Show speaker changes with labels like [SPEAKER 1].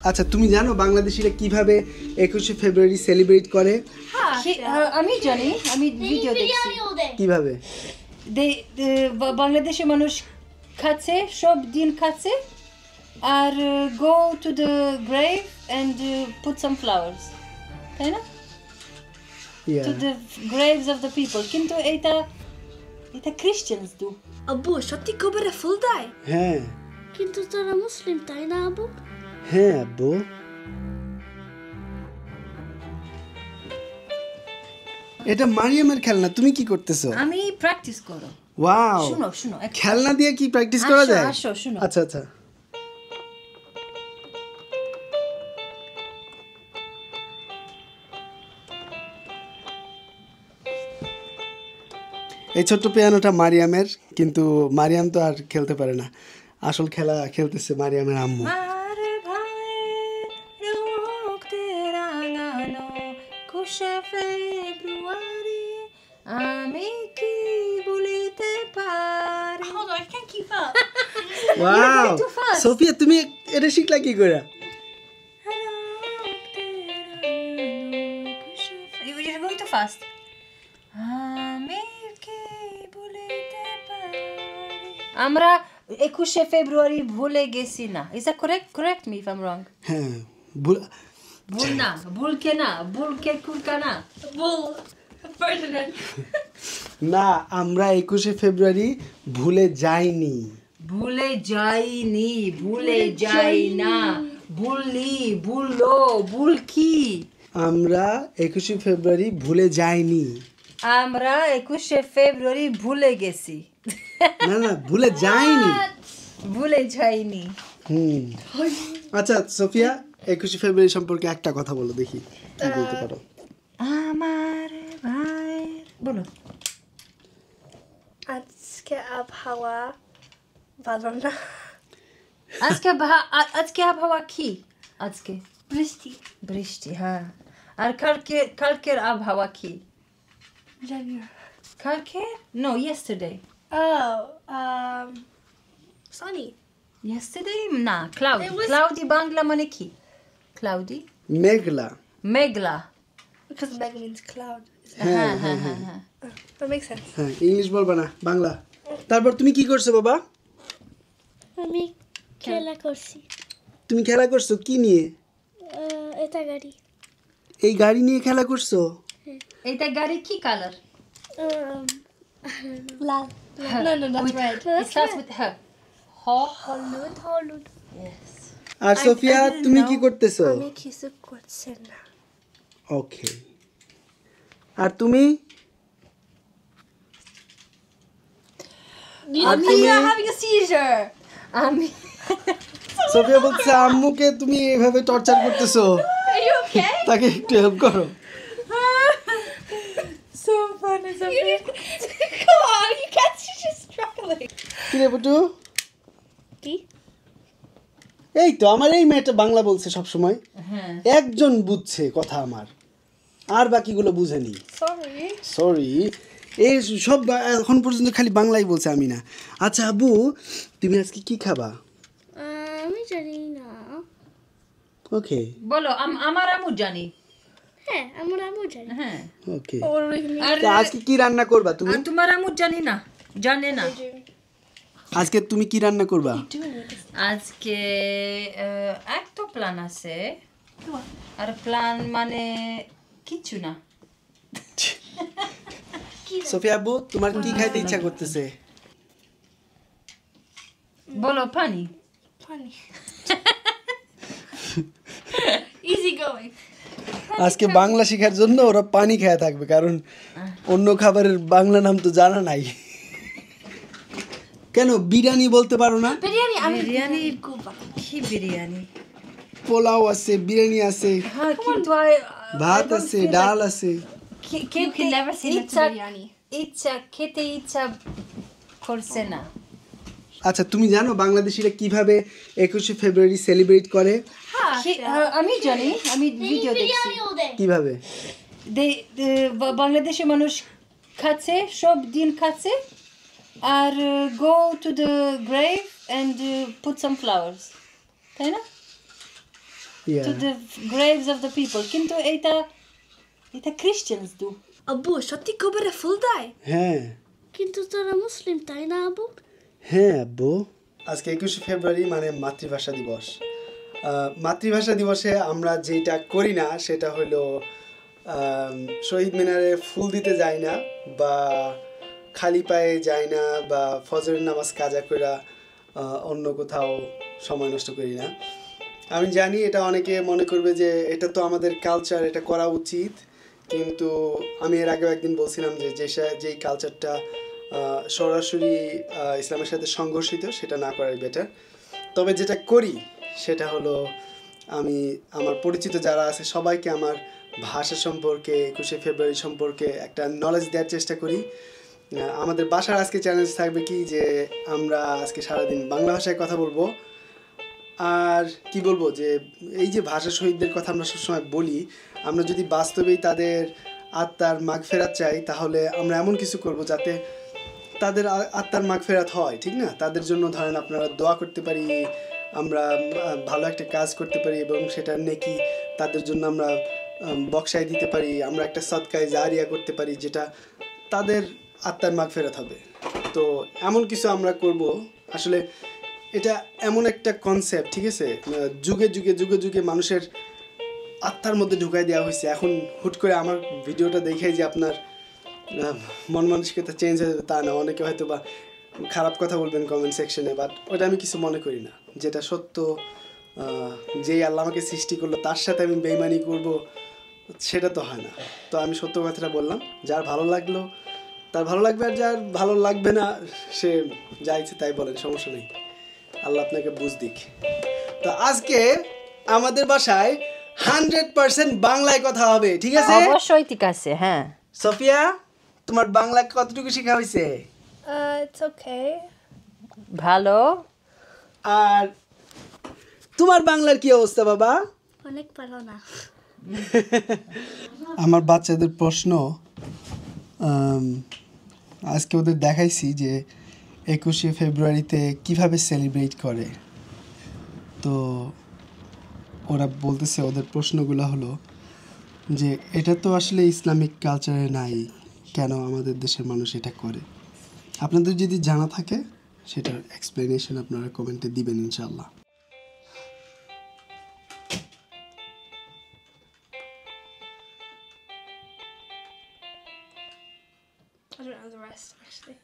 [SPEAKER 1] আচ্ছা তুমি জানো বাংলাদেশিরা কিভাবে 21শে ফেব্রুয়ারি সেলিব্রেট করে?
[SPEAKER 2] আমি জানি, আমি ভিডিও দেখছি।
[SPEAKER 1] কিভাবে?
[SPEAKER 2] বাংলাদেশে মানুষ খাচ্ছে, সব দিন খাচ্ছে, আর go to the grave and put some flowers, তাই না? To the graves of the people. কিন্তু এটা Christians do.
[SPEAKER 3] আব্বু সত্যি কবরে ফুল দেয়?
[SPEAKER 1] হ্যাঁ
[SPEAKER 3] কিন্তু তারা মুসলিম তাই না আব্বু?
[SPEAKER 1] হ্যাঁ আব্বু। এটা মারিয়ামের খেলনা, তুমি কি করতেছো?
[SPEAKER 2] আমি প্র্যাকটিস করো।
[SPEAKER 1] ওয়াও,
[SPEAKER 2] শুনো শুনো,
[SPEAKER 1] খেলনা দিয়ে কি প্র্যাকটিস করা যায়?
[SPEAKER 2] আসো শুনো।
[SPEAKER 1] আচ্ছা আচ্ছা। এই ছোট্ট পিয়ানোটা মারিয়ামের, কিন্তু মারিয়াম তো আর খেলতে পারে না। আসল খেলা খেলতেছে মারিয়ামের আম্মু।
[SPEAKER 2] আমি কি বলিতে পারি?
[SPEAKER 3] Hold on, I can't keep up.
[SPEAKER 1] Wow,
[SPEAKER 2] too fast.
[SPEAKER 1] Sophia তুমি এটা শিখলা কি করে?
[SPEAKER 2] You're going too fast. আমি কি বলিতে পারি? আমরা 21শে ফেব্রুয়ারি ভুলে গেছি না। Is that correct? Correct me if I'm wrong.
[SPEAKER 1] হ্যাঁ
[SPEAKER 2] ভুল না, ভুলকে না, ভুলকে কুলকা না।
[SPEAKER 3] Bull. Ferdinand.
[SPEAKER 1] না, আমরা 21শে ফেব্রুয়ারি ভুলে যাইনি।
[SPEAKER 2] ভুলে যাইনি, ভুলে যাই না, ভুললি, ভুললো, ভুল কি?
[SPEAKER 1] আমরা 21শে ফেব্রুয়ারি ভুলে যাইনি।
[SPEAKER 2] আমরা 21শে ফেব্রুয়ারি ভুলে গেছি।
[SPEAKER 1] না না, ভুলে যাইনি।
[SPEAKER 2] ভুলে যাইনি।
[SPEAKER 1] আচ্ছা সোফিয়া, 21শে ফেব্রুয়ারি সম্পর্কে একটা কথা বলো দেখি, কি বলতে পারো?
[SPEAKER 2] আমার ভাইয়ের বলো।
[SPEAKER 3] আজকে আবহাওয়া ভালো না।
[SPEAKER 2] আজকে আবহাওয়া কি? আজকে
[SPEAKER 3] বৃষ্টি।
[SPEAKER 2] বৃষ্টি, হ্যাঁ। আর কালকের আবহাওয়া কি?
[SPEAKER 3] জানি না।
[SPEAKER 2] কালকে? No, yesterday.
[SPEAKER 3] Oh, sunny.
[SPEAKER 2] Yesterday? না, cloudy.
[SPEAKER 3] It was-
[SPEAKER 2] Cloudy Bangla মানে কি? Cloudy?
[SPEAKER 1] Meghla.
[SPEAKER 2] Meghla.
[SPEAKER 3] Because meg means cloud.
[SPEAKER 2] হ্যাঁ হ্যাঁ হ্যাঁ হ্যাঁ।
[SPEAKER 3] That makes sense.
[SPEAKER 1] হ্যাঁ, ইংলিশ বলবা না, বাংলা। তারপর তুমি কি করছো বাবা?
[SPEAKER 3] আমি খেলা করছি।
[SPEAKER 1] তুমি খেলা করছো কি নিয়ে?
[SPEAKER 3] এটা গাড়ি।
[SPEAKER 1] এই গাড়ি নিয়ে খেলা করছো?
[SPEAKER 2] এটা গাড়ি কি colour?
[SPEAKER 3] Lal. No, that's red.
[SPEAKER 2] It starts with her.
[SPEAKER 3] হলুদ।
[SPEAKER 2] Yes.
[SPEAKER 1] আর সোফিয়া
[SPEAKER 2] didn't
[SPEAKER 1] তুমি
[SPEAKER 2] know.
[SPEAKER 1] কি করতেছো?
[SPEAKER 3] আমি কিছু করছি না।
[SPEAKER 1] ওকে। আর তুমি?
[SPEAKER 3] You're having a seizure.
[SPEAKER 2] আমি
[SPEAKER 1] সোফিয়া বলছে আম্মুকে তুমি এভাবে টর্চার করতেছো,
[SPEAKER 3] Are you okay?
[SPEAKER 1] তাকে একটু হেল্প করো।
[SPEAKER 2] so funny.
[SPEAKER 3] Come on, you can't. She's just struggling.
[SPEAKER 1] কি রে বুটু?
[SPEAKER 3] কি?
[SPEAKER 1] এই তো আমার এই মেয়েটা বাংলা বলছে সব সময়,
[SPEAKER 2] হ্যাঁ।
[SPEAKER 1] একজন বুঝছে কথা আমার, আর বাকিগুলো বুঝেনি।
[SPEAKER 3] Sorry.
[SPEAKER 1] সরি, এই সব এখন পর্যন্ত খালি বাংলাই বলছে, আমি না। আচ্ছা আবু, তুমি আজকে কি খাবা?
[SPEAKER 3] আমি জানি না।
[SPEAKER 1] ওকে
[SPEAKER 2] বলো, আমার আম্মু জানি।
[SPEAKER 3] হ্যাঁ, আমার আম্মু জানে।
[SPEAKER 2] হ্যাঁ।
[SPEAKER 1] ওকে,
[SPEAKER 2] আর
[SPEAKER 1] তো আজকে কি রান্না করবা তুমি?
[SPEAKER 2] আর তোমার আম্মু জানি না, জানে না।
[SPEAKER 1] আজকে তুমি কি রান্না করবা?
[SPEAKER 2] আজকে একটা প্ল্যান আছে, আর প্ল্যান মানে কিছু না।
[SPEAKER 1] সোফিয়া আবু, তোমার কি খাইতে ইচ্ছা করতেছে?
[SPEAKER 2] বলো, পানি।
[SPEAKER 3] Funny. Easy going.
[SPEAKER 1] আজকে বাংলা শেখার জন্য ওরা পানি খেয়ে থাকবে, কারণ অন্য খাবারের বাংলা নাম তো জানা নাই। কেন বিরিয়ানি বলতে পারো না?
[SPEAKER 2] বিরিয়ানি কি বিরিয়ানি?
[SPEAKER 1] পোলাও আছে, বিরিয়ানি আছে,
[SPEAKER 2] হ্যাঁ, কিন্তু
[SPEAKER 1] ভাত আছে, ডাল আছে।
[SPEAKER 3] You can never say that to biryani.
[SPEAKER 2] খেতে ইচ্ছা করছে না।
[SPEAKER 1] আচ্ছা তুমি জানো বাংলাদেশিরা কিভাবে 21শে ফেব্রুয়ারি সেলিব্রেট করে?
[SPEAKER 2] আমি জানি, আমি ভিডিও দেখছি।
[SPEAKER 1] কিভাবে?
[SPEAKER 2] বাংলাদেশে মানুষ খাচ্ছে, সব দিন খাচ্ছে, আর go to the grave and put some flowers, তাই না?
[SPEAKER 1] Yeah.
[SPEAKER 2] to the graves of the people. কিন্তু এটা Christians do.
[SPEAKER 3] আব্বু সত্যি কবরে ফুল দেয়
[SPEAKER 1] হ্যাঁ
[SPEAKER 3] কিন্তু তোরা মুসলিম তাই না আব্বু
[SPEAKER 1] হ্যাঁ আব্বু আজকে 21শে ফেব্রুয়ারি মানে মাতৃভাষা দিবস মাতৃভাষা দিবসে আমরা যেটা করি না সেটা হলো শহীদ মিনারে ফুল দিতে যাই না বা খালি পায়ে যাই না বা ফজরের নামাজ কাজা কইরা অন্য কোথাও সময় নষ্ট করি না আমি জানি এটা অনেকে মনে করবে যে এটা তো আমাদের কালচার এটা করা উচিত কিন্তু আমি এর আগেও একদিন বলছিলাম যে যেই কালচারটা সরাসরি ইসলামের সাথে সংঘর্ষিত সেটা না করাই বেটার তবে যেটা করি সেটা হলো আমি আমার পরিচিত যারা আছে সবাইকে আমার ভাষা সম্পর্কে 21শে ফেব্রুয়ারি সম্পর্কে একটা নলেজ দেওয়ার চেষ্টা করি আমাদের বাসার আজকে চ্যালেঞ্জ থাকবে কি যে আমরা আজকে সারাদিন বাংলা ভাষায় কথা বলবো আর কি বলবো যে এই যে ভাষা শহীদদের কথা আমরা সবসময় বলি আমরা যদি বাস্তবেই তাদের আত্মার মাগফেরাত চাই তাহলে আমরা এমন কিছু করব যাতে তাদের আত্মার মাগফেরাত হয় ঠিক না তাদের জন্য ধরেন আপনারা দোয়া করতে পারি আমরা ভালো একটা কাজ করতে পারি এবং সেটা নেকি তাদের জন্য আমরা বক্সায় দিতে পারি আমরা একটা সদকায়ে জারিয়া করতে পারি যেটা তাদের আত্মার মাগফেরাত হবে তো এমন কিছু আমরা করব আসলে এটা এমন একটা কনসেপ্ট ঠিক আছে যুগে যুগে যুগে যুগে মানুষের আত্মার মধ্যে ঢুকাই দেওয়া হয়েছে এখন হুট করে আমার ভিডিওটা দেখে যে আপনার মন মানসিকতা চেঞ্জ হয়ে যাবে তা না অনেকে হয়তো বা খারাপ কথা বলবেন কমেন্ট সেকশনে বাট ওটা আমি কিছু মনে করি না যেটা সত্য যেই আল্লাহ আমাকে সৃষ্টি করলো তার সাথে আমি বেইমানি করব সেটা তো হয় না তো আমি সত্য কথাটা বললাম যার ভালো লাগলো তার ভালো লাগবে আর যার ভালো লাগবে না সে যা ইচ্ছে তাই বলেন সমস্যা নেই আল্লাহ আপনাকে বুঝ দিক তো আজকে আমাদের বাসায় 100% বাংলায় কথা হবে ঠিক আছে
[SPEAKER 2] অবশ্যই ঠিক আছে হ্যাঁ
[SPEAKER 1] সোফিয়া তোমার বাংলা কতটুকু শেখা হয়েছে
[SPEAKER 3] it's okay
[SPEAKER 2] ভালো
[SPEAKER 1] আর তোমার বাংলার কি অবস্থা বাবা
[SPEAKER 3] অনেক ভালো না
[SPEAKER 1] আমার বাচ্চাদের প্রশ্ন আজকে ওদের দেখাইছি যে 21শে ফেব্রুয়ারিতে কিভাবে সেলিব্রেট করে তো ওরা বলতেছে ওদের প্রশ্নগুলো হলো যে এটা তো আসলে ইসলামিক কালচারে নাই কেন আমাদের দেশের মানুষ এটা করে আপনাদের যদি জানা থাকে সেটার এক্সপ্লেনেশন আপনারা কমেন্টে দিবেন ইনশাআল্লাহ
[SPEAKER 3] I don't know the rest actually